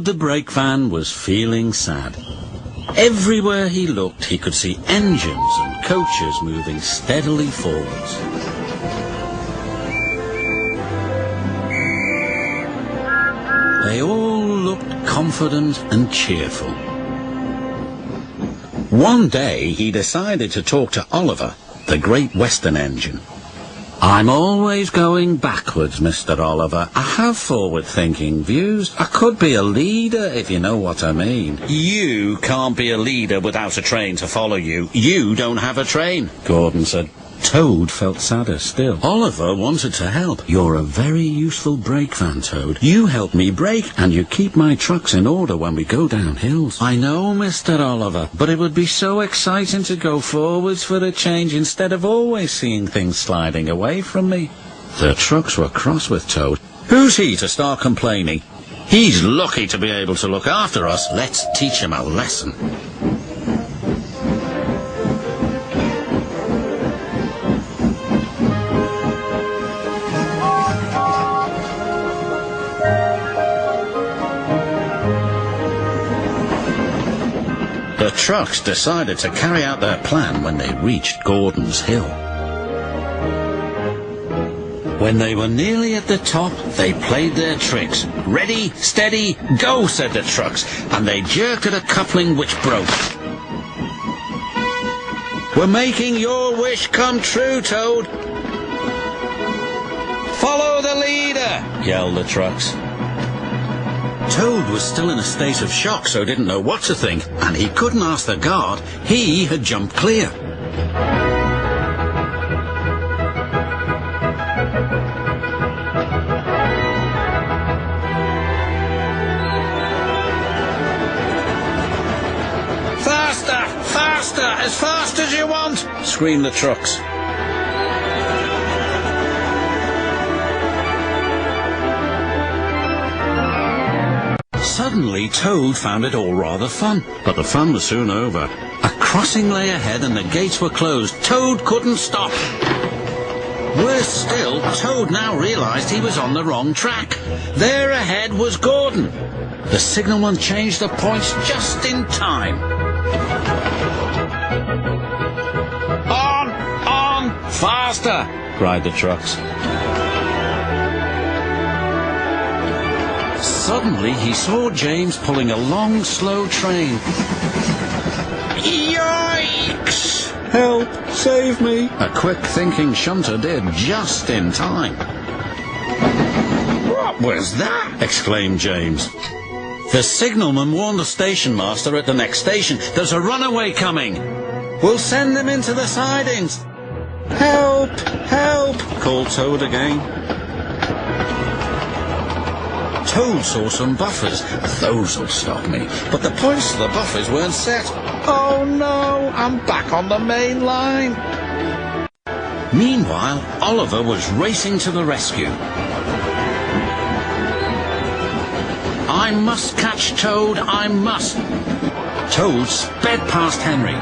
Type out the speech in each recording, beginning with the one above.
the brake van was feeling sad. Everywhere he looked, he could see engines and coaches moving steadily forwards. They all looked confident and cheerful. One day he decided to talk to Oliver, the Great Western engine. "I'm always going backwards, Mr. Oliver. I have forward-thinking views. I could be a leader, if you know what I mean." "You can't be a leader without a train to follow you. You don't have a train," Gordon said. Toad felt sadder still. Oliver wanted to help. "You're a very useful brake van, Toad. You help me brake, and you keep my trucks in order when we go down hills." "I know, Mr. Oliver, but it would be so exciting to go forwards for a change instead of always seeing things sliding away from me." The trucks were cross with Toad. "Who's he to start complaining? He's lucky to be able to look after us. Let's teach him a lesson." The trucks decided to carry out their plan when they reached Gordon's Hill. When they were nearly at the top, they played their tricks. "Ready, steady, go," said the trucks, and they jerked at a coupling which broke. "We're making your wish come true, Toad." "Follow the leader," yelled the trucks. Toad was still in a state of shock, so didn't know what to think, and he couldn't ask the guard. He had jumped clear. "Faster! Faster! As fast as you want!" screamed the trucks. Suddenly, Toad found it all rather fun, but the fun was soon over. A crossing lay ahead and the gates were closed. Toad couldn't stop. Worse still, Toad now realized he was on the wrong track. There ahead was Gordon. The signalman changed the points just in time. On! Faster!" cried the trucks. Suddenly, he saw James pulling a long, slow train. "Yikes! Help! Save me!" a quick-thinking shunter did, just in time. "What was that?" exclaimed James. "The signalman warned the station master at the next station. There's a runaway coming. We'll send him into the sidings." "Help! Help!" called Toad again. Toad saw some buffers. "Those'll stop me." But the points to the buffers weren't set. "Oh no, I'm back on the main line." Meanwhile, Oliver was racing to the rescue. "I must catch Toad, I must." Toad sped past Henry.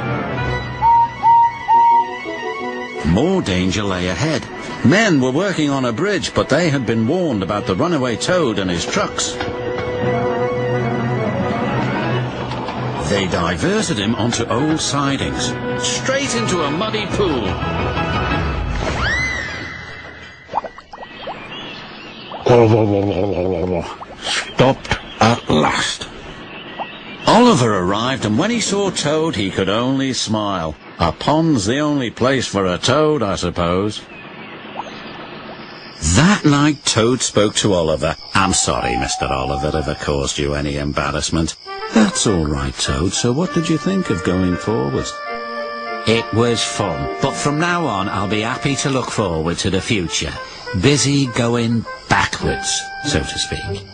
More danger lay ahead. Men were working on a bridge, but they had been warned about the runaway Toad and his trucks. They diverted him onto old sidings, straight into a muddy pool. Stopped at last. Oliver arrived, and when he saw Toad, he could only smile. A pond's the only place for a toad, I suppose. That night, Toad spoke to Oliver. "I'm sorry, Mr. Oliver, if I caused you any embarrassment." "That's all right, Toad. So what did you think of going forwards?" "It was fun, but from now on I'll be happy to look forward to the future. Busy going backwards, so to speak."